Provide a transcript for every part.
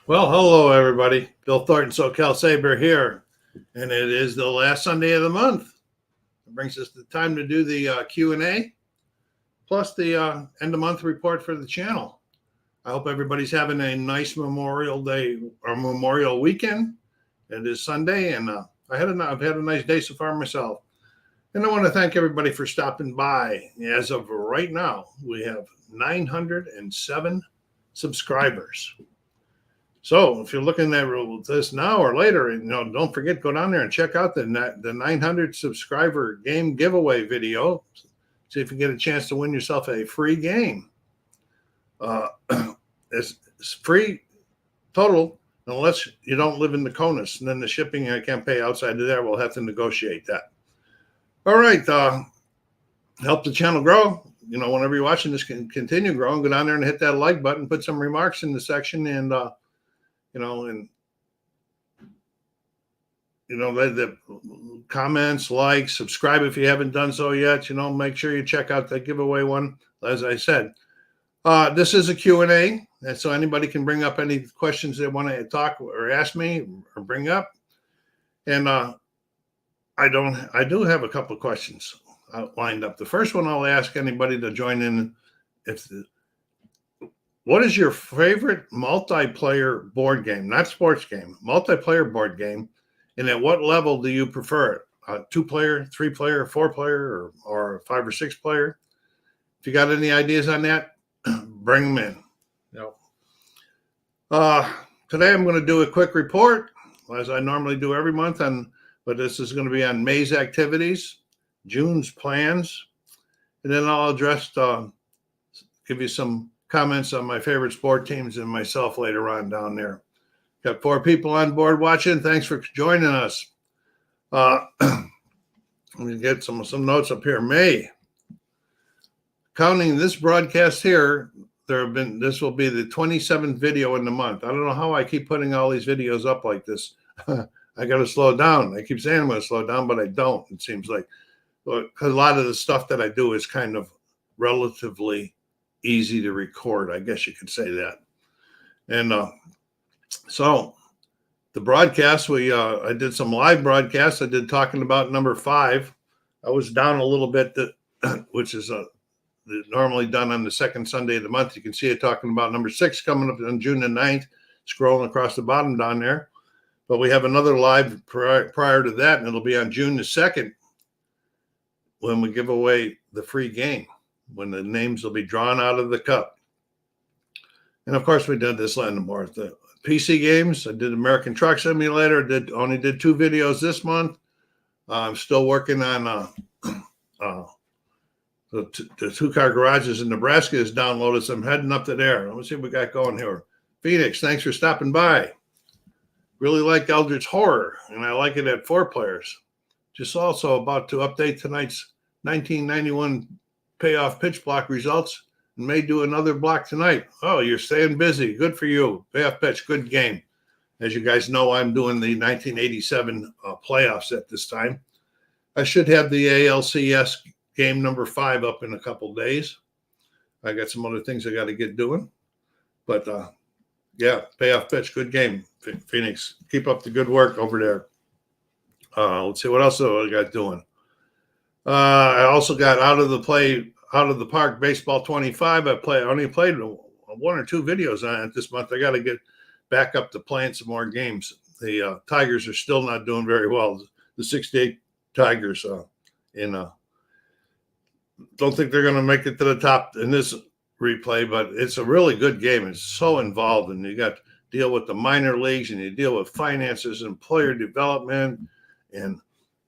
Well, hello, everybody. Bill Thornton, SoCalSabre here, and it is the last Sunday of the month. It brings us the time to do the Q&A, plus the end-of-month report for the channel. I hope everybody's having a nice Memorial Day or Memorial weekend. It is Sunday, and I've had a nice day so far myself. And I want to thank everybody for stopping by. As of right now, we have 907 subscribers. So if you're looking at this now or later, don't forget, go down there and check out the 900 subscriber game giveaway video. See if you get a chance to win yourself a free game. It's free total unless you don't live in the CONUS, and then the shipping I can't pay outside of there. We'll have to negotiate that. All right, help the channel grow. Whenever you're watching this, can continue growing. Go down there and hit that like button. Put some remarks in the section, and the comments, like, subscribe if you haven't done so yet. Make sure you check out that giveaway one. As I said, this is a Q&A, and so anybody can bring up any questions they want to talk or ask me or bring up. And I do have a couple of questions lined up. The first one I'll ask anybody to join in. What is your favorite multiplayer board game, not sports game, multiplayer board game, and at what level do you prefer it? 2-player, 3-player, 4-player, or 5 or 6 player? If you got any ideas on that, bring them in. Today I'm going to do a quick report, as I normally do every month, but this is going to be on May's activities, June's plans, and then I'll address, give you some comments on my favorite sport teams and myself later on down there. Got 4 people on board watching. Thanks for joining us. Let me get some notes up here. May, counting this broadcast here, this will be the 27th video in the month. I don't know how I keep putting all these videos up like this. I got to slow down. I keep saying I'm going to slow down, but I don't. It seems like, because a lot of the stuff that I do is kind of relatively easy to record, I guess you could say that. And so the broadcast, I did some live broadcasts. I did talking about number 5. I was down a little bit, which is normally done on the second Sunday of the month. You can see it talking about number 6 coming up on June the 9th, scrolling across the bottom down there. But we have another live prior to that, and it'll be on June the 2nd when we give away the free game, when the names will be drawn out of the cup. And of course, we did this land more. The PC games, I did American Truck Simulator, only did 2 videos this month. I'm still working on the 2-car garages in Nebraska is downloaded, so I'm heading up to there. Let me see what we got going here. Phoenix, thanks for stopping by. Really like Eldritch Horror, and I like it at 4 players. Just also about to update tonight's 1991 payoff pitch block results, and may do another block tonight. Oh, you're staying busy. Good for you. Payoff pitch, good game. As you guys know, I'm doing the 1987 playoffs at this time. I should have the ALCS game number 5 up in a couple days. I got some other things I got to get doing. But, yeah, payoff pitch, good game. Phoenix, keep up the good work over there. Let's see what else I got doing. I also got out of the park baseball 25. I only played 1 or 2 videos on it this month. I got to get back up to playing some more games. The Tigers are still not doing very well. The 68 Tigers, don't think they're going to make it to the top in this replay, but it's a really good game. It's so involved, and you got to deal with the minor leagues, and you deal with finances and player development, and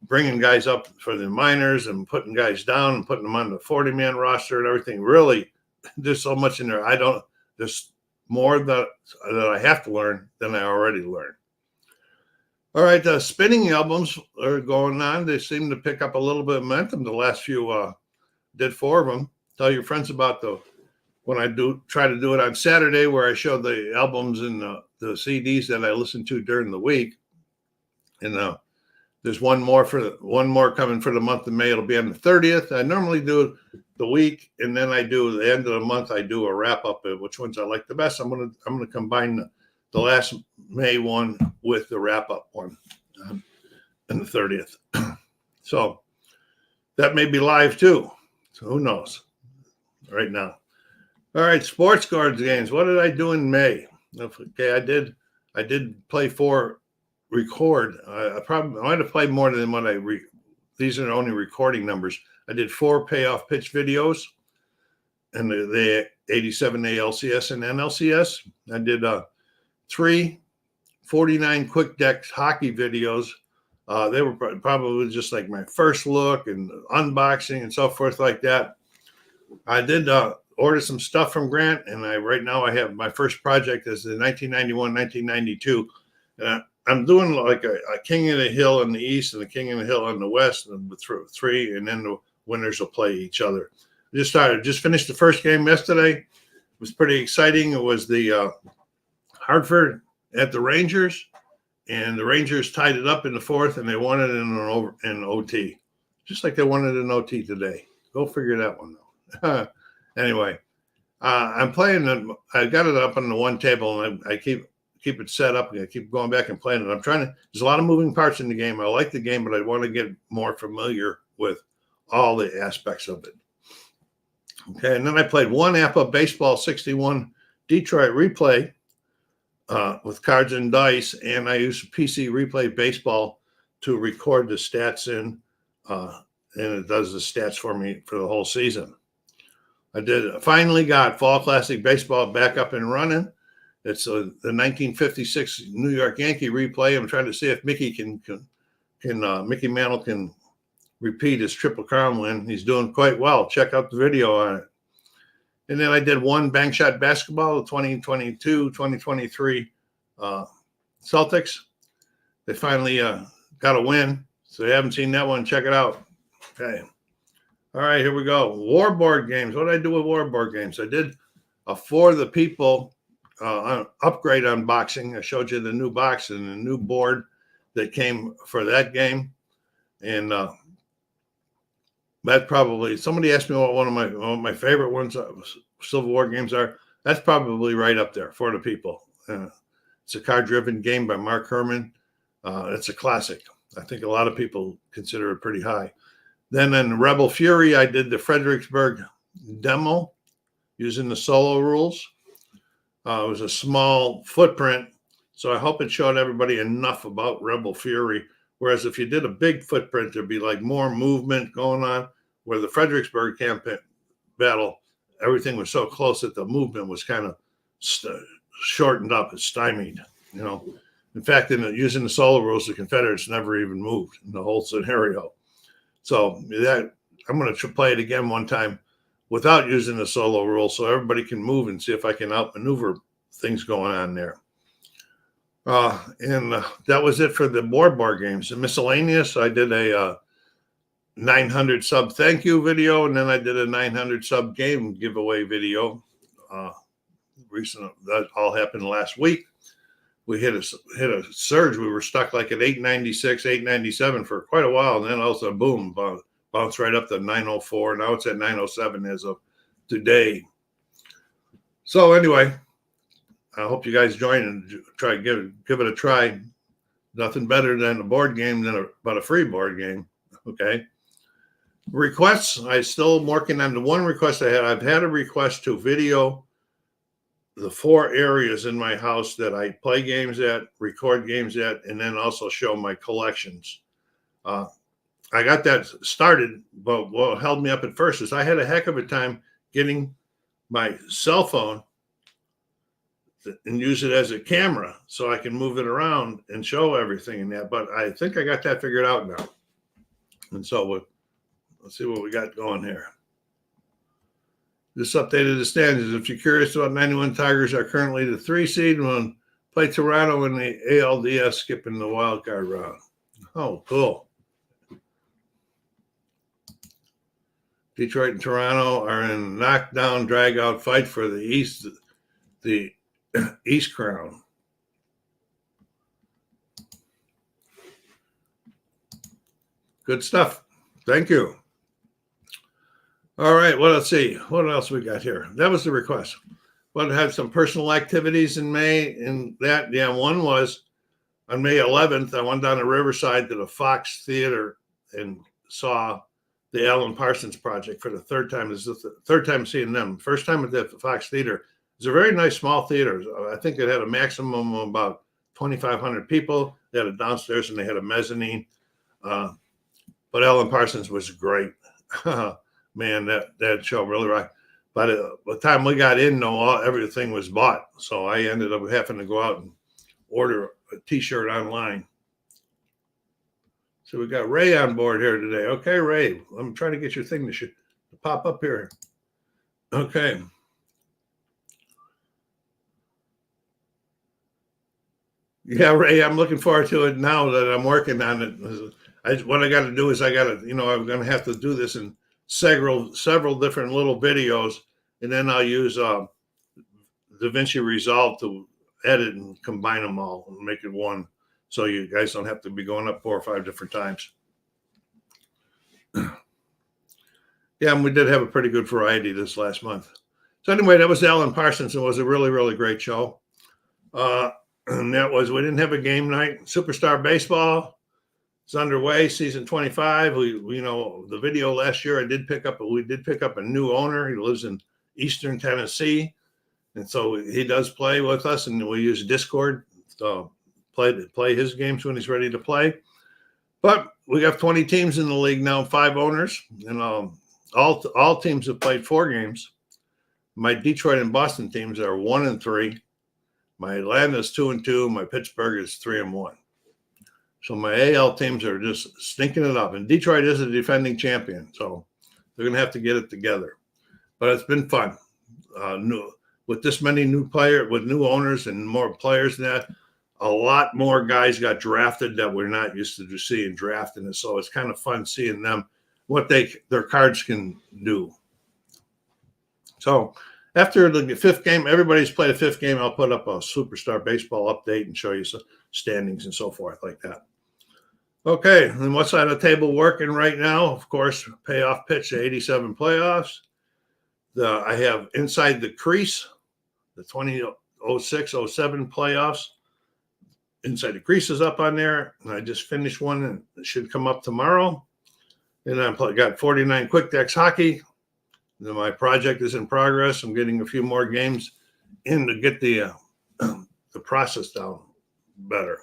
bringing guys up for the minors and putting guys down and putting them on the 40-man roster and everything. Really, there's so much in there. There's more that I have to learn than I already learned. All right, spinning albums are going on. They seem to pick up a little bit of momentum. The last few, did 4 of them. Tell your friends about when I try to do it on Saturday, where I show the albums and the CDs that I listen to during the week. And there's one more coming for the month of May. It'll be on the 30th. I normally do the week, and then I do the end of the month. I do a wrap up of which ones I like the best. I'm gonna combine the last May one with the wrap-up one on the 30th. So that may be live too. So who knows right now. All right, sports cards games. What did I do in May? Okay, I did play 4 record. I might have played more than what these are only recording numbers. I did 4 payoff pitch videos and the 87 ALCS and NLCS. I did 3 49 quick decks hockey videos. They were probably just like my first look and unboxing and so forth like that. I did order some stuff from Grant, and right now I have my first project is the 1991, 1992. I'm doing like a King of the Hill in the east and a King of the Hill in the west, and with 3, and then the winners will play each other. Just finished the first game yesterday. It was pretty exciting. It was the Hartford at the Rangers, and the Rangers tied it up in the 4th, and they won it in OT, just like they won it in OT today. Go figure that one out. Anyway, I'm playing. I got it up on the one table, and I keep it set up, and I keep going back and playing it. There's a lot of moving parts in the game. I like the game, but I want to get more familiar with all the aspects of it. Okay, and then I played one APA Baseball 61 Detroit replay with cards and dice, and I used PC Replay Baseball to record the stats in, and it does the stats for me for the whole season. I finally got Fall Classic Baseball back up and running. It's the 1956 New York Yankee replay. I'm trying to see if Mickey Mickey Mantle can repeat his Triple Crown win. He's doing quite well. Check out the video on it. And then I did one Bank Shot Basketball, the 2022-2023 Celtics. They finally got a win. So if you haven't seen that one, check it out. Okay. All right, here we go. War board games. What did I do with war board games? I did a For the People upgrade unboxing. I showed you the new box and the new board that came for that game. And that probably, somebody asked me what one of my favorite ones, Civil War games are. That's probably right up there, For the People. It's a card-driven game by Mark Herman. It's a classic. I think a lot of people consider it pretty high. Then in Rebel Fury, I did the Fredericksburg demo using the solo rules. It was a small footprint, so I hope it showed everybody enough about Rebel Fury. Whereas if you did a big footprint, there'd be like more movement going on. Where the Fredericksburg campaign battle, everything was so close that the movement was kind of shortened up and stymied. You know, in fact, using the solo rules, the Confederates never even moved in the whole scenario. So that I'm going to play it again one time without using the solo rule, so everybody can move and see if I can outmaneuver things going on there. And that was it for the board games. And miscellaneous, I did a 900 sub thank you video, and then I did a 900 sub game giveaway video. That all happened last week. We hit a surge. We were stuck like at 896, 897 for quite a while, and then also boom, bounced right up to 904. Now it's at 907 as of today. So anyway, I hope you guys join and try give it a try. Nothing better than a board game but a free board game. Okay. Requests. I still am working on the one request I had. I've had a request to video the 4 areas in my house that I play games at, record games at, and then also show my collections. I got that started, but what held me up at first is I had a heck of a time getting my cell phone and use it as a camera so I can move it around and show everything in that. But I think I got that figured out now. And so let's see what we got going here. This updated the standings. If you're curious about 91 Tigers are currently the 3 seed and will play Toronto in the ALDS, skipping the wild card round. Oh, cool. Detroit and Toronto are in a knockdown, drag-out fight for the East Crown. Good stuff. Thank you. All right, well, let's see. What else we got here? That was the request. But had some personal activities in May, and that, yeah, one was on May 11th. I went down to Riverside to the Fox Theater and saw the Alan Parsons Project for the third time. This is the third time seeing them. First time at the Fox Theater. It's a very nice small theater. I think it had a maximum of about 2,500 people. They had a downstairs and they had a mezzanine. But Alan Parsons was great. Man, that show really rocked. By the time we got in, though, everything was bought. So I ended up having to go out and order a T-shirt online. So we got Ray on board here today. Okay, Ray, I'm trying to get your thing to pop up here. Okay. Yeah, Ray, I'm looking forward to it now that I'm working on it. What I got to do is I'm going to have to do this in several different little videos, and then I'll use DaVinci Resolve to edit and combine them all and make it one, so you guys don't have to be going up 4 or 5 different times. Yeah, and we did have a pretty good variety this last month. So anyway, that was Alan Parsons. It was a really, really great show. And that was, we didn't have a game night. Superstar Baseball is underway, season 25. We the video last year, we did pick up a new owner. He lives in Eastern Tennessee. And so he does play with us, and we use Discord to play his games when he's ready to play. But we got 20 teams in the league now, 5 owners, and all teams have played 4 games. My Detroit and Boston teams are 1-3. My Atlanta is 2-2. My Pittsburgh is 3-1. So my AL teams are just stinking it up. And Detroit is a defending champion, so they're going to have to get it together. But it's been fun. With this many new owners and more players than that, a lot more guys got drafted that we're not used to seeing drafted. And so it's kind of fun seeing them, what their cards can do. So after the 5th game, everybody's played a 5th game. I'll put up a Superstar Baseball update and show you some standings and so forth like that. Okay, and what's on the table working right now? Of course, payoff pitch to 87 playoffs. I have Inside the Crease, the 2006-07 playoffs. Inside the Crease is up on there, and I just finished one, and it should come up tomorrow. And I got 49 Quick Decks Hockey. And my project is in progress. I'm getting a few more games in to get the process down better.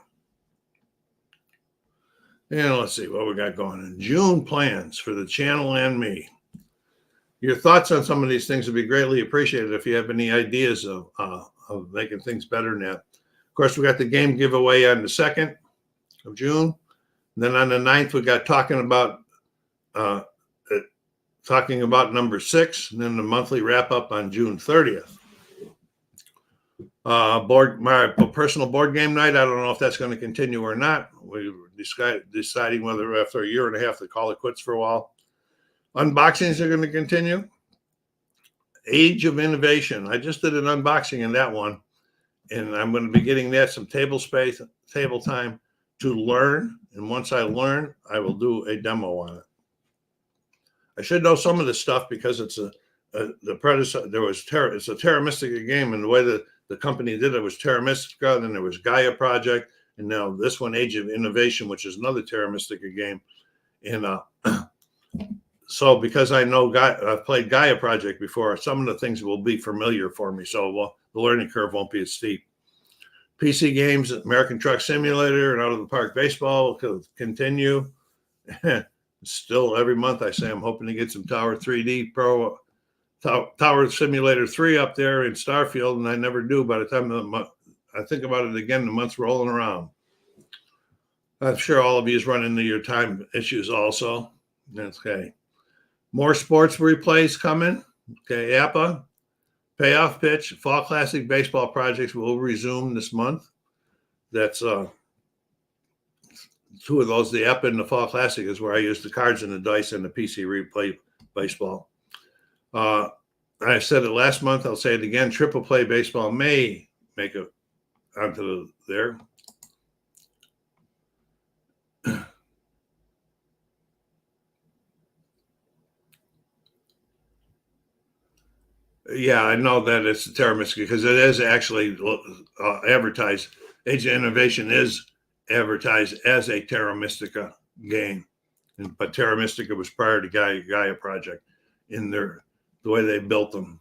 And let's see what we got going on. June plans for the channel and me. Your thoughts on some of these things would be greatly appreciated if you have any ideas of making things better than that. Of course, we got the game giveaway on the 2nd of June. And then on the 9th, we got talking about number 6, and then the monthly wrap up on June 30th. My personal board game night. I don't know if that's going to continue or not. We're deciding whether after a year and a half to call it quits for a while. Unboxings are going to continue. Age of Innovation. I just did an unboxing in that one, and I'm going to be getting that some table time to learn. And once I learn, I will do a demo on it. I should know some of this stuff because it's the predecessor. It's a Terra Mystica game, and the way that the company did it was Terra Mystica. Then there was Gaia Project, and now this one, Age of Innovation, which is another Terra Mystica game. And so because I know I've played Gaia Project before, some of the things will be familiar for me. So the learning curve won't be as steep. PC games, American Truck Simulator, and Out of the Park Baseball will continue. Still, every month I say I'm hoping to get some Tower 3D Pro, Tower Simulator 3 up there in Starfield, and I never do. By the time I think about it again, the month's rolling around. I'm sure all of you is running into your time issues also. Okay. More sports replays coming. Okay, APA, payoff pitch, Fall Classic baseball projects will resume this month. That's 2 of those. The APA and the Fall Classic is where I use the cards and the dice and the PC replay baseball. I said it last month. I'll say it again. Triple play baseball may make it onto there. Yeah, I know that it's a Terra Mystica because it is actually advertised. Age of Innovation is advertised as a Terra Mystica game, but Terra Mystica was prior to Gaia Project in the way they built them.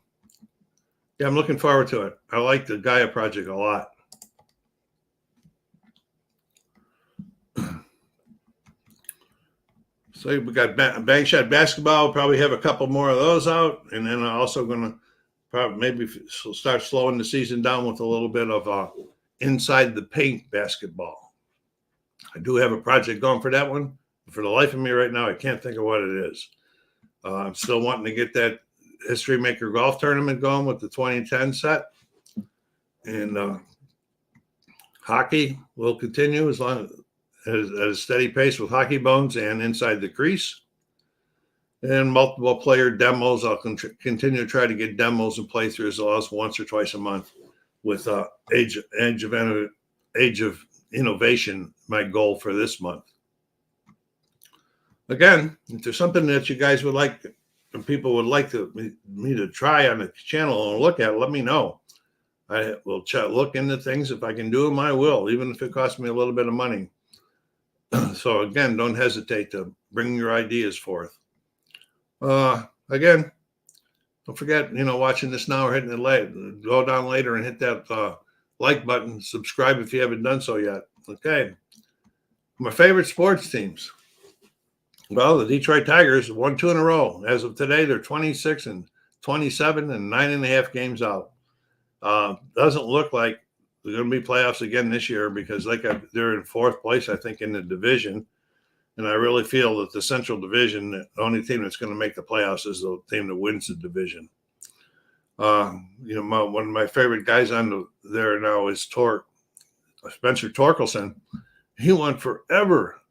Yeah, I'm looking forward to it. I like the Gaia Project a lot. So we got bang shot basketball. We'll probably have a couple more of those out, and then I'm also going to probably maybe start slowing the season down with a little bit of inside the paint basketball. I do have a project going for that one. For the life of me right now, I can't think of what it is. I'm still wanting to get that History Maker golf tournament going with the 2010 set, and hockey will continue as long at a steady pace with Hockey Bones and Inside the Crease. And multiple player demos. I'll continue to try to get demos and playthroughs at least once or twice a month with Age of Innovation, my goal for this month. Again, if there's something that you guys would like and people would like me to try on the channel and look at, let me know. I will look into things. If I can do them, I will, even if it costs me a little bit of money. So again, don't hesitate to bring your ideas forth. Again, don't forget, watching this now or hitting it late, go down later and hit that like button. Subscribe if you haven't done so yet. Okay. My favorite sports teams. Well, the Detroit Tigers won 2 in a row. As of today, they're 26 and 27 and 9.5 games out. Doesn't look like they're going to be playoffs again this year because they're in 4th place, I think, in the division. And I really feel that the Central Division, the only team that's going to make the playoffs is the team that wins the division. One of my favorite guys on there now is Spencer Torkelson. He won forever.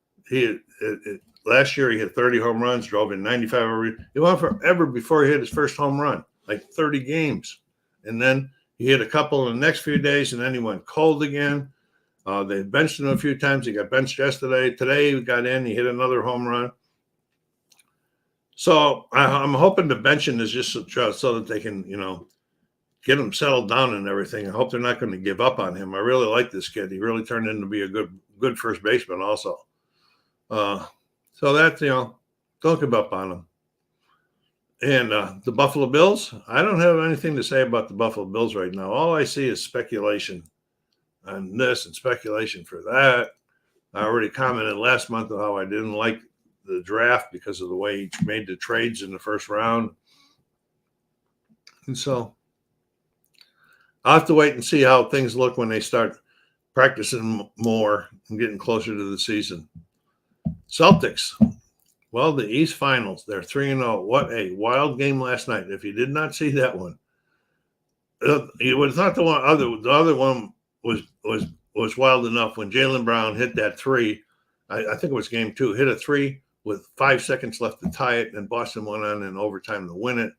Last year he hit 30 home runs, drove in 95. He won forever before he hit his first home run, like 30 games. And then he hit a couple in the next few days, and then he went cold again. They benched him a few times. He got benched yesterday. Today he got in. He hit another home run. So I'm hoping the benching is just so that they can, get him settled down and everything. I hope they're not going to give up on him. I really like this kid. He really turned into be a good first baseman also. So that's, don't give up on him. And the Buffalo Bills, I don't have anything to say about the Buffalo Bills right now. All I see is speculation on this and speculation for that. I already commented last month on how I didn't like the draft because of the way he made the trades in the first round. And so I'll have to wait and see how things look when they start practicing more and getting closer to the season. Celtics. Well, the East Finals, they're 3-0. What a wild game last night. If you did not see that one, you would have thought the other one was wild enough when Jaylen Brown hit that 3. I think it was game 2, hit a 3 with 5 seconds left to tie it, and Boston went on in overtime to win it.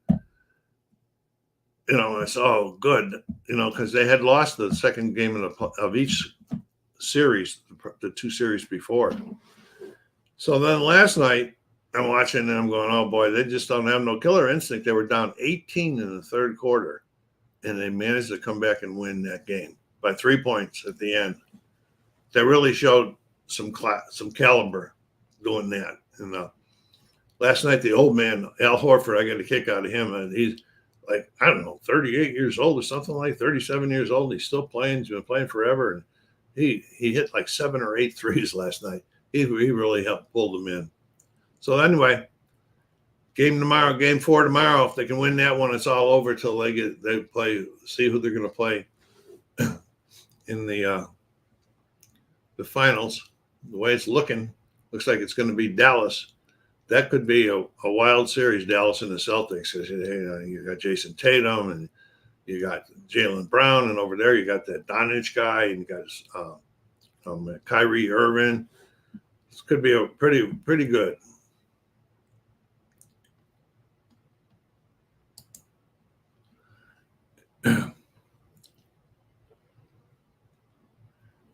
It's all good, because they had lost the second game of each series, the 2 series before. So then last night, I'm watching and I'm going, oh boy, they just don't have no killer instinct. They were down 18 in the third quarter, and they managed to come back and win that game by 3 points at the end. That really showed some caliber doing that. And last night, the old man, Al Horford, I got a kick out of him. And he's like, I don't know, 38 years old or something, like 37 years old. He's still playing. He's been playing forever. And he hit like 7 or 8 threes last night. He really helped pull them in. So anyway, game 4 tomorrow. If they can win that one, it's all over till they play, see who they're going to play in the finals. The way it's looking, looks like it's going to be Dallas. That could be a wild series, Dallas and the Celtics. Because you got Jason Tatum and you got Jaylen Brown, and over there you got that Doncic guy, and you got Kyrie Irving. This could be a pretty good.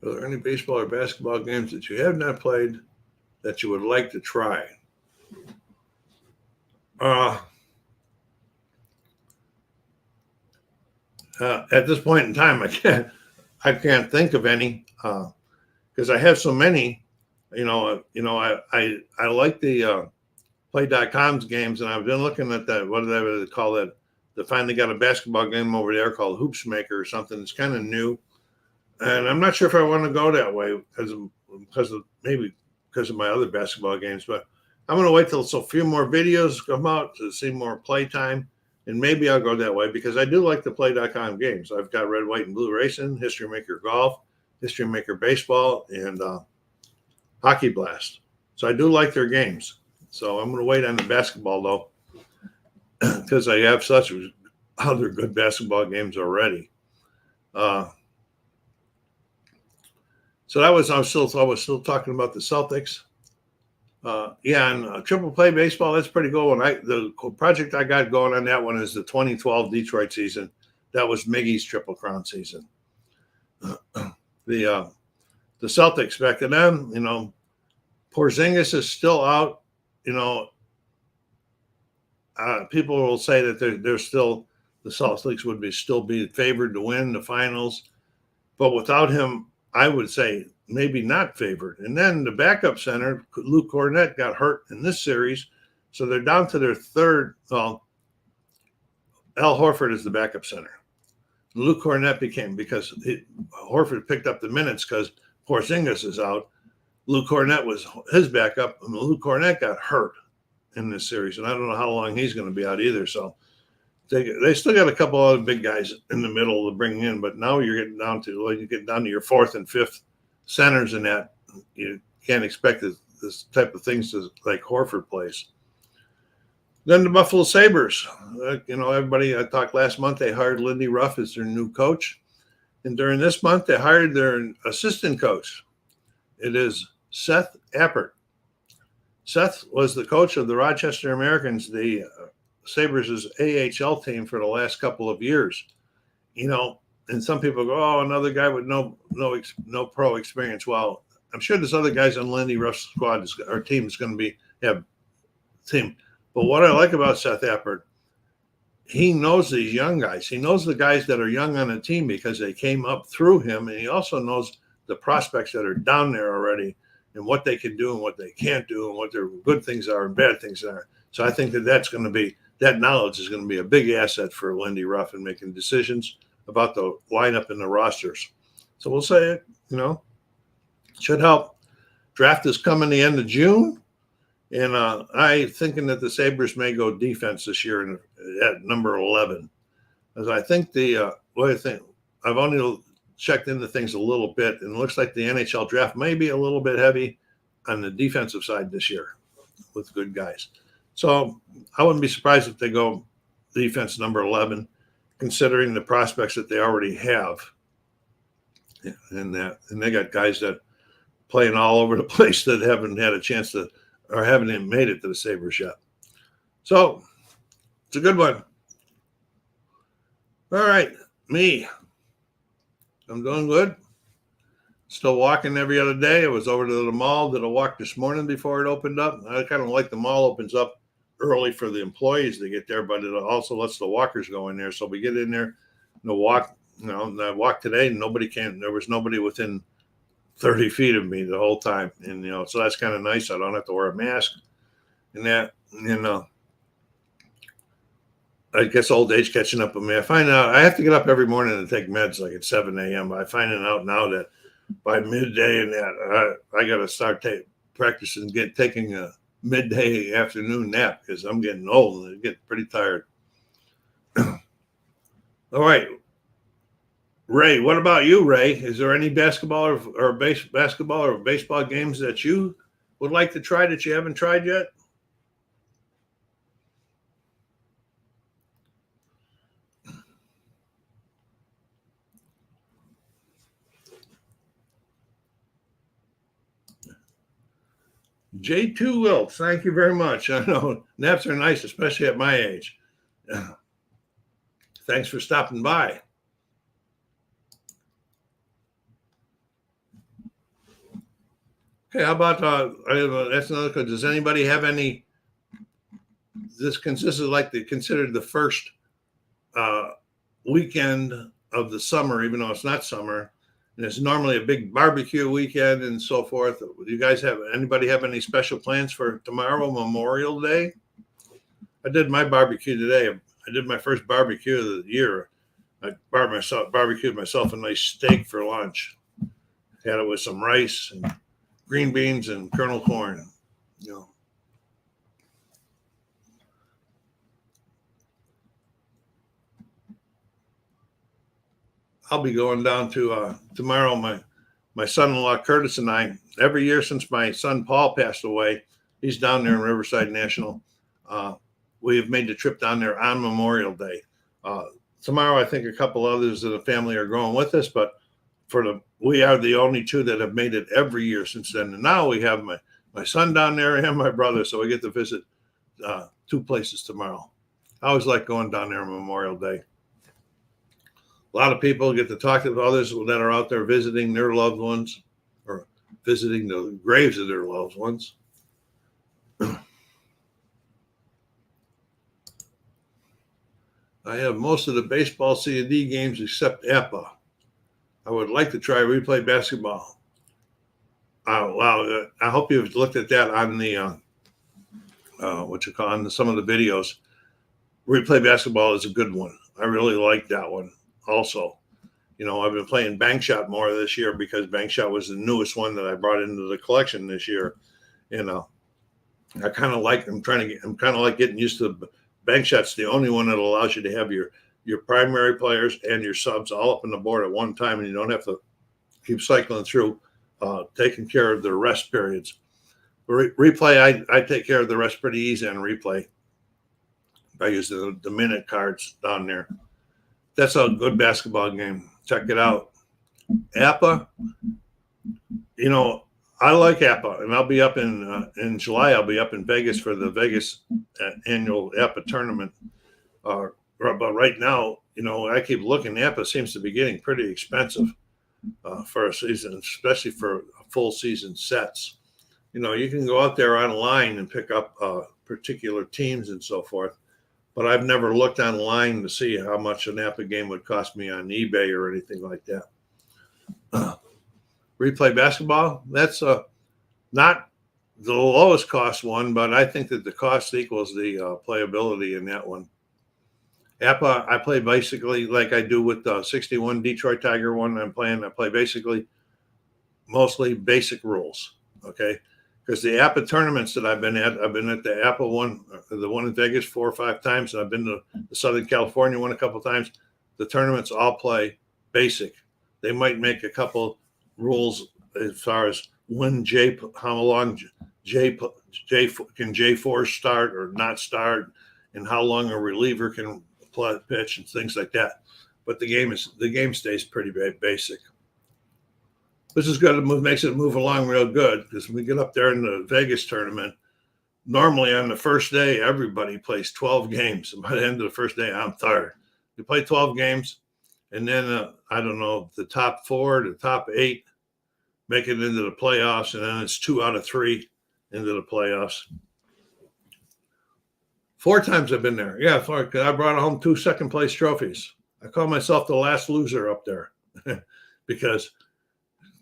Are there any baseball or basketball games that you have not played that you would like to try? At this point in time, I can't think of any because I have so many. I like the Play.com's games, and I've been looking at that. What do they call that? They finally got a basketball game over there called Hoops Maker or something. It's kind of new, and I'm not sure if I want to go that way because of my other basketball games. But I'm going to wait till a few more videos come out to see more playtime, and maybe I'll go that way because I do like the Play.com games. I've got Red, White, and Blue Racing, History Maker Golf, History Maker Baseball, and Hockey Blast. So I do like their games. So I'm going to wait on the basketball, though, because I have such other good basketball games already. So I was still talking about the Celtics. And triple play baseball, that's pretty good. The project I got going on that one is the 2012 Detroit season. That was Miggy's Triple Crown season. The Celtics back to them, Porzingis is still out. People will say that they're still the Celtics would still be favored to win the finals, but without him, I would say maybe not favored. And then the backup center, Luke Cornett, got hurt in this series, so they're down to their third. Well, Al Horford is the backup center. Luke Cornett because Horford picked up the minutes because Porzingis is out. Luke Cornett was his backup, and Luke Cornett got hurt in this series, and I don't know how long he's going to be out either. So they still got a couple other big guys in the middle to bring in, but now you're getting down to your fourth and fifth centers in that. You can't expect this type of things like Horford plays. Then the Buffalo Sabres. Everybody, I talked last month, they hired Lindy Ruff as their new coach. And during this month, they hired their assistant coach. It is Seth Appert. Seth was the coach of the Rochester Americans, the Sabres' AHL team for the last couple of years. And some people go, oh, another guy with no pro experience. Well, I'm sure there's other guys on Lindy Ruff's squad. Our team is going to have team. But what I like about Seth Appert, he knows these young guys. He knows the guys that are young on the team because they came up through him, and he also knows the prospects that are down there already and what they can do and what they can't do and what their good things are and bad things are. So I think that knowledge is going to be a big asset for Lindy Ruff in making decisions about the lineup and the rosters. So we'll say it, should help. Draft is coming the end of June, and I thinking that the Sabres may go defense this year at number 11, as I think I've only checked into things a little bit, and it looks like the NHL draft may be a little bit heavy on the defensive side this year with good guys. So I wouldn't be surprised if they go defense number 11, considering the prospects that they already have. And they got guys that playing all over the place that haven't had a chance to, or haven't even made it to the Sabres yet. So it's a good one. All right, me. I'm doing good. Still walking every other day. I was over to the mall, did a walk this morning before it opened up. I kind of like the mall opens up early for the employees to get there, but it also lets the walkers go in there. So we get in there, and I walked today, and there was nobody within 30 feet of me the whole time. And, so that's kind of nice. I don't have to wear a mask and that, I guess old age catching up with me. I find out I have to get up every morning and take meds like at 7 a.m. But I find out now that by midday and that I got to start practicing taking a midday afternoon nap because I'm getting old and I get pretty tired. All right, Ray. What about you, Ray? Is there any basketball or baseball games that you would like to try that you haven't tried yet? J2 Wilts, thank you very much. I know naps are nice, especially at my age. Thanks for stopping by. Okay, how about that's another question. Does anybody have any? This consists of considered the first weekend of the summer, even though it's not summer. And it's normally a big barbecue weekend and so forth. Do you guys anybody have any special plans for tomorrow, Memorial Day? I did my barbecue today. I did my first barbecue of the year. I barbecued myself a nice steak for lunch. Had it with some rice and green beans and kernel corn. You know, I'll be going down to tomorrow. My son-in-law Curtis and I, every year since my son Paul passed away, he's down there in Riverside National. We have made the trip down there on Memorial Day. Tomorrow, I think a couple others of the family are going with us, but we are the only two that have made it every year since then. And now we have my son down there and my brother, so we get to visit two places tomorrow. I always like going down there on Memorial Day. A lot of people get to talk to others that are out there visiting their loved ones or visiting the graves of their loved ones. I have most of the baseball C&D games except APA. I would like to try replay basketball. Wow, I hope you've looked at that on the on some of the videos. Replay basketball is a good one. I really like that one. Also, I've been playing Bank Shot more this year because Bank Shot was the newest one that I brought into the collection this year. I kind of like. I'm kind of like getting used to Bank Shot's the only one that allows you to have your primary players and your subs all up on the board at one time, and you don't have to keep cycling through, taking care of the rest periods. Replay, I take care of the rest pretty easy on replay. I use the minute cards down there. That's a good basketball game. Check it out. APA, I like APA, and I'll be up in July. I'll be up in Vegas for the Vegas annual APA tournament. But right now, I keep looking. APA seems to be getting pretty expensive for a season, especially for full season sets. You can go out there online and pick up particular teams and so forth. But I've never looked online to see how much an APA game would cost me on eBay or anything like that. Replay basketball, that's not the lowest cost one, but I think that the cost equals the playability in that one. APA, I play basically like I do with the 61 Detroit Tiger one I'm playing. I play basically mostly basic rules, okay? Because the APA tournaments that I've been at the APA one, the one in Vegas 4 or 5 times, and I've been to the Southern California one a couple of times. The tournaments all play basic. They might make a couple rules as far as when how long can J4 start or not start, and how long a reliever can pitch and things like that. But the game stays pretty basic. This is good. Makes it move along real good because when we get up there in the Vegas tournament, normally on the first day, everybody plays 12 games. And by the end of the first day, I'm tired. We play 12 games, and then, I don't know, the top 4, the top 8 make it into the playoffs, and then it's 2 out of 3 into the playoffs. 4 times I've been there. Yeah, 4, because I brought home 2 second-place trophies. I call myself the last loser up there because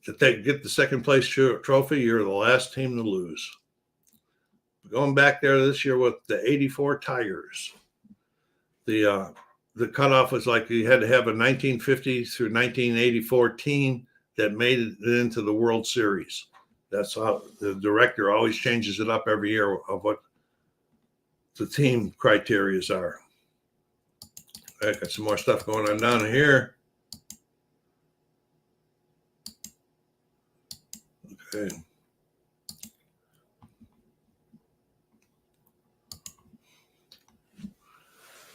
to get the second-place trophy, you're the last team to lose. Going back there this year with the 84 Tigers, the cutoff was like you had to have a 1950 through 1984 team that made it into the World Series. That's how the director always changes it up every year of what the team criteria are. I got some more stuff going on down here. Okay.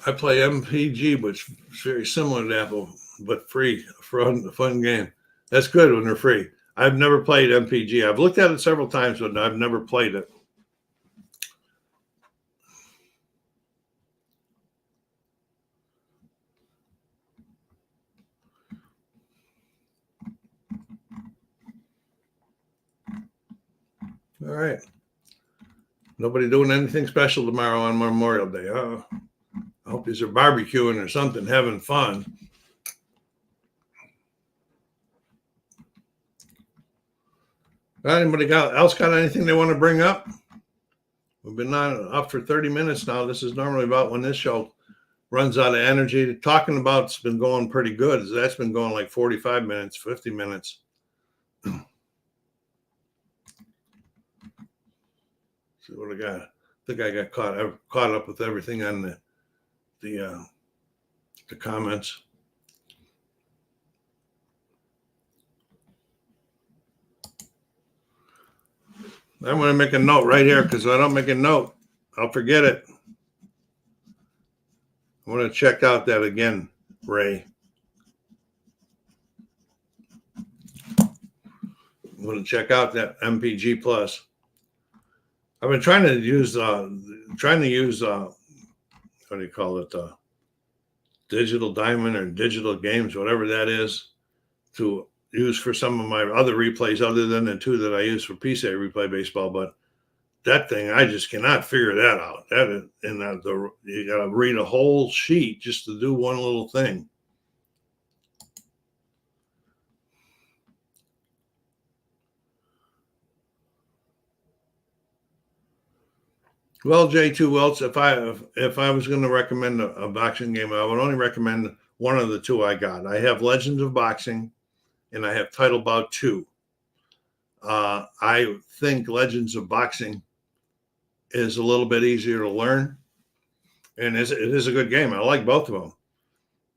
I play MPG, which is very similar to Apple, but free, a fun game. That's good when they're free. I've never played MPG. I've looked at it several times, but I've never played it. All right. Nobody doing anything special tomorrow on Memorial Day. I hope these are barbecuing or something, having fun. Anybody else got anything they want to bring up? We've been up for 30 minutes now. This is normally about when this show runs out of energy. Talking about's been going pretty good. That's been going like 45 minutes, 50 minutes. See what I got. I think I got caught up with everything on the comments. I'm going to make a note right here, because if I don't make a note, I'll forget it. I want to check out that again, Ray. I'm going to check out that MPG Plus. I've been trying to use what do you call it, digital diamond or digital games, whatever that is, to use for some of my other replays other than the two that I use for PSA Replay Baseball. But that thing, I just cannot figure that out. You got to read a whole sheet just to do one little thing. Well, J2 Welts, if I was going to recommend a boxing game, I would only recommend one of the two I got. I have Legends of Boxing, and I have Title Bout 2. I think Legends of Boxing is a little bit easier to learn, and it is a good game. I like both of them,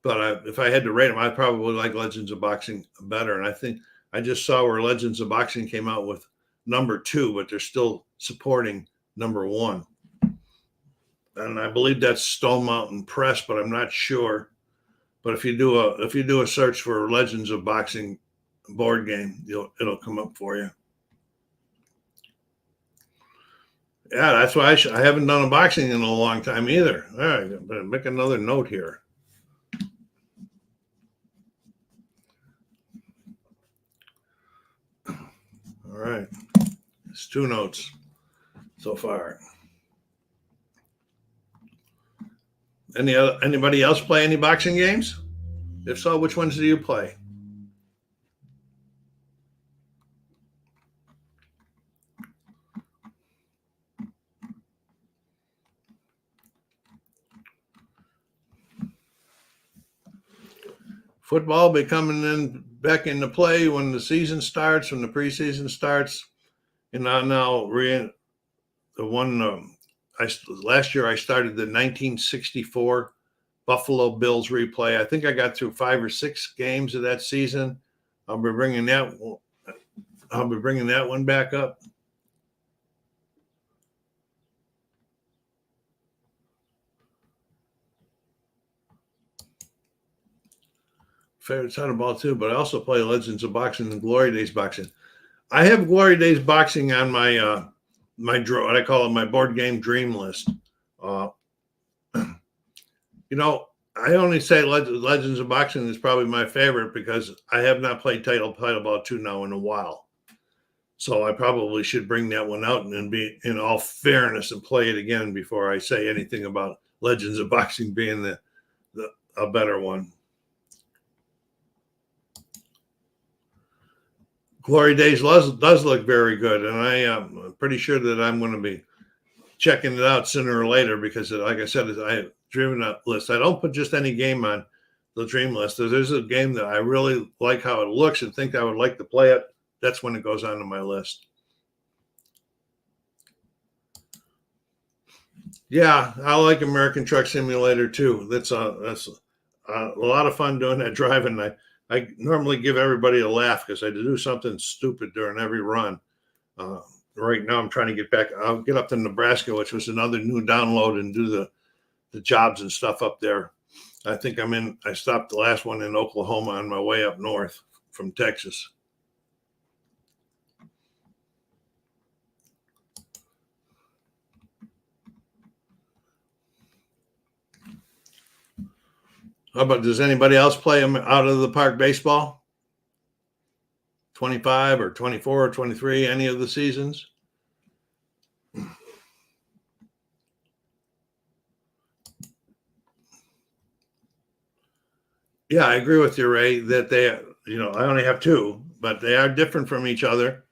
but if I had to rate them, I probably like Legends of Boxing better. And I think I just saw where Legends of Boxing came out with number 2, but they're still supporting number 1. And I believe that's Stone Mountain Press, but I'm not sure. But if you do a search for Legends of Boxing board game, it'll come up for you. Yeah, that's why I haven't done a boxing in a long time either. All right, better make another note here. All right, it's 2 notes so far. Anybody else play any boxing games? If so, which ones do you play? Football be coming back into play when the season starts, when the preseason starts. And last year I started the 1964 Buffalo Bills replay. I think I got through 5 or 6 games of that season. I'll be bringing that one back up. Favorite Title Ball too, but I also play Legends of Boxing and Glory Days Boxing. I have Glory Days Boxing on my what I call it my board game dream list. I only say Legends of Boxing is probably my favorite because I have not played Title Ball 2 now in a while. So I probably should bring that one out and be in all fairness and play it again before I say anything about Legends of Boxing being a better one. Glory Days does look very good, and I am pretty sure that I'm going to be checking it out sooner or later because, like I said, I have Dream list. I don't put just any game on the dream list. If there's a game that I really like how it looks and think I would like to play it, that's when it goes onto my list. Yeah, I like American Truck Simulator too. That's a lot of fun doing that driving. I normally give everybody a laugh because I do something stupid during every run. Right now, I'm trying to get back. I'll get up to Nebraska, which was another new download, and do the jobs and stuff up there. I think I stopped the last one in Oklahoma on my way up north from Texas. How about, does anybody else play them out of the park baseball? 25 or 24 or 23, any of the seasons? Yeah, I agree with you, Ray, that I only have two, but they are different from each other.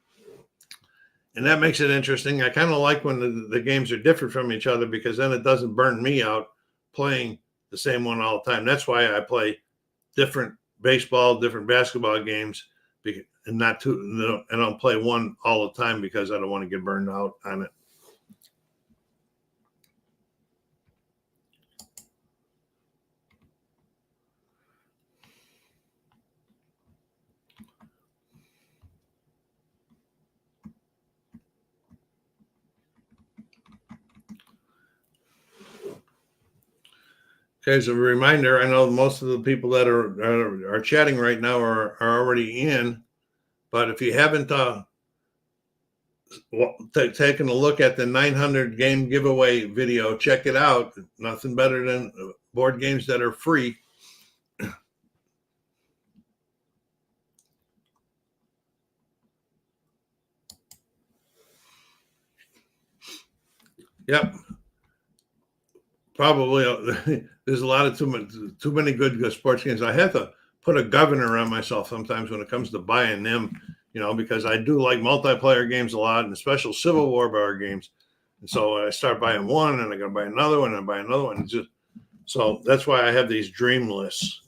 And that makes it interesting. I kind of like when the games are different from each other because then it doesn't burn me out playing the same one all the time. That's why I play different baseball, different basketball games, and not two. I don't play one all the time because I don't want to get burned out on it. Okay, as a reminder, I know most of the people that are chatting right now are already in, but if you haven't taken a look at the 900 game giveaway video, check it out. Nothing better than board games that are free. Yep, probably there's a lot of too many good sports games. I have to put a governor on myself sometimes when it comes to buying them, because I do like multiplayer games a lot and special Civil War board games. And so I start buying one, and I got to buy another one, and I buy another one. So that's why I have these dream lists,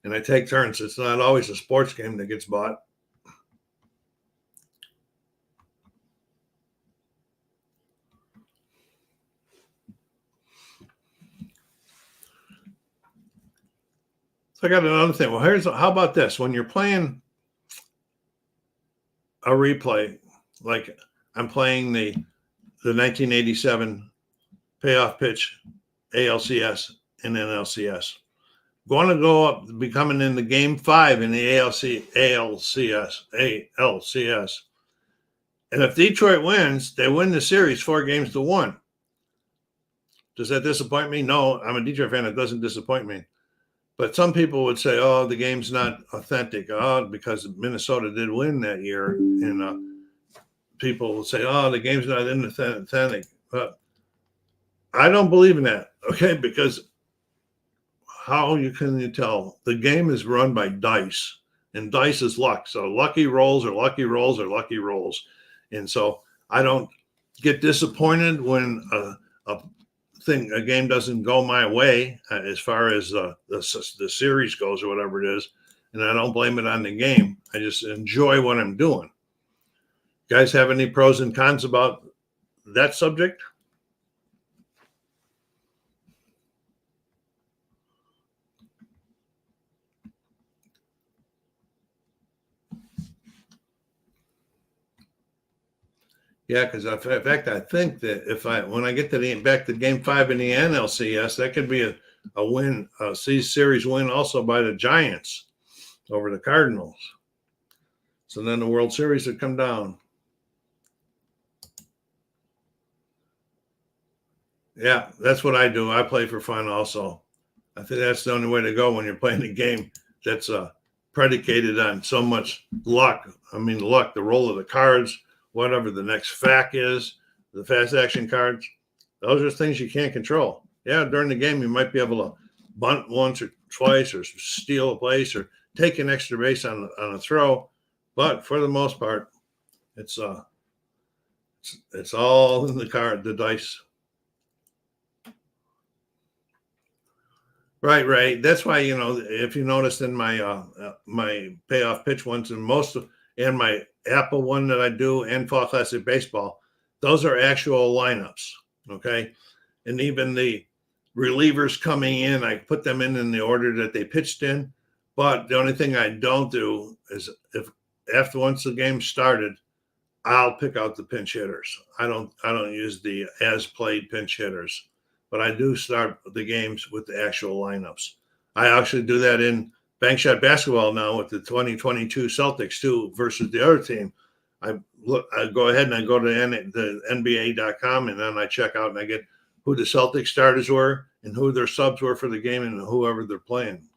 and I take turns. It's not always a sports game that gets bought. So I got another thing. Well, how about this? When you're playing a replay, like I'm playing the 1987 payoff pitch ALCS and NLCS. Going to go up, becoming in the game 5 in the ALCS. And if Detroit wins, they win the series 4-1. Does that disappoint me? No, I'm a Detroit fan. It doesn't disappoint me. But some people would say, "Oh, the game's not authentic." Oh, because Minnesota did win that year, and people will say, "Oh, the game's not authentic." But I don't believe in that. Okay, because how can you tell? The game is run by dice, and dice is luck. So lucky rolls are lucky rolls are lucky rolls, and so I don't get disappointed when a game doesn't go my way as far as the series goes or whatever it is, and I don't blame it on the game. I just enjoy what I'm doing. You guys have any pros and cons about that subject? Yeah, because in fact, I think that when I get back to Game 5 in the NLCS, that could be a win, a series win also by the Giants over the Cardinals. So then the World Series would come down. Yeah, that's what I do. I play for fun also. I think that's the only way to go when you're playing a game that's predicated on so much luck. I mean, luck, the roll of the cards, whatever the next fact is, the fast action cards. Those are things you can't control. Yeah, during the game, you might be able to bunt once or twice or steal a place or take an extra base on a throw. But for the most part, it's all in the dice. Right. That's why if you noticed in my payoff pitch ones and my Apple one that I do and Fall Classic Baseball, those are actual lineups. Okay, and even the relievers coming in, I put them in the order that they pitched in. But the only thing I don't do is if once the game started, I'll pick out the pinch hitters. I don't use the as played pinch hitters, but I do start the games with the actual lineups. I actually do that in bank shot basketball now with the 2022 Celtics too versus the other team. I go ahead and I go to the NBA.com and then I check out and I get who the Celtics starters were and who their subs were for the game and whoever they're playing.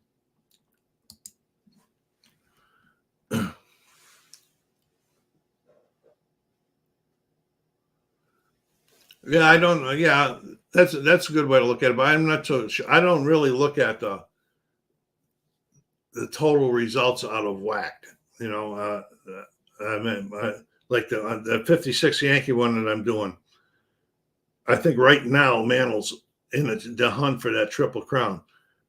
Yeah, I don't. Yeah, that's a good way to look at it. But I'm not so sure. I don't really look at the total results out of whack. I mean, like the 56 Yankee one that I'm doing. I think right now Mantle's in the hunt for that Triple Crown.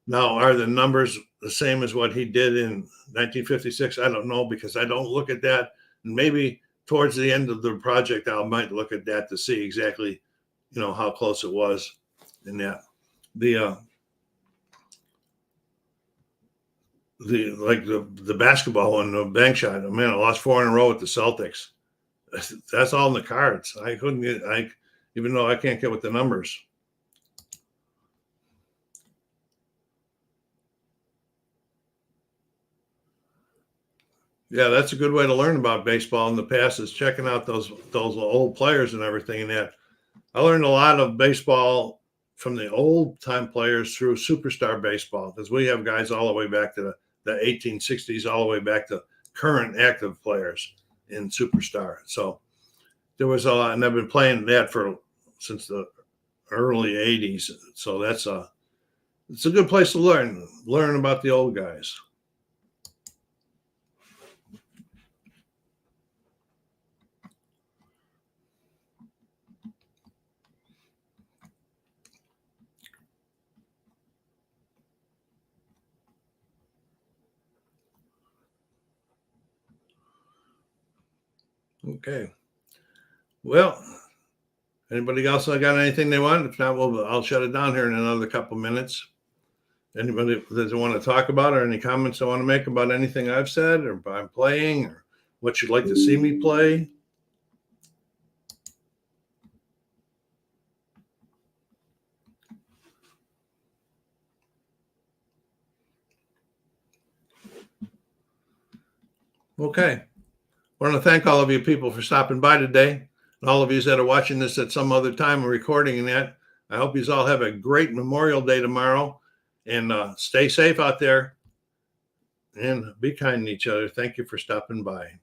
Now, are the numbers the same as what he did in 1956? I don't know, because I don't look at that. And maybe towards the end of the project, I might look at that to see exactly, how close it was in that. The basketball one, the bank shot. Man, I lost 4 in a row with the Celtics. That's all in the cards. I couldn't get, even though I can't get with the numbers. Yeah, that's a good way to learn about baseball in the past, is checking out those old players and everything. And that I learned a lot of baseball from the old time players through Superstar Baseball, because we have guys all the way back to the 1860s, all the way back to current active players in Superstar. So there was a lot, and I've been playing that since the early 80s. So it's a good place to learn about the old guys. Okay. Well, anybody else got anything they want? If not, I'll shut it down here in another couple minutes. Anybody that they want to talk about, or any comments I want to make about anything I've said, or I'm playing, or what you'd like to see me play? Okay. I want to thank all of you people for stopping by today, and all of you that are watching this at some other time and recording and that. I hope you all have a great Memorial Day tomorrow, and stay safe out there, and be kind to each other. Thank you for stopping by.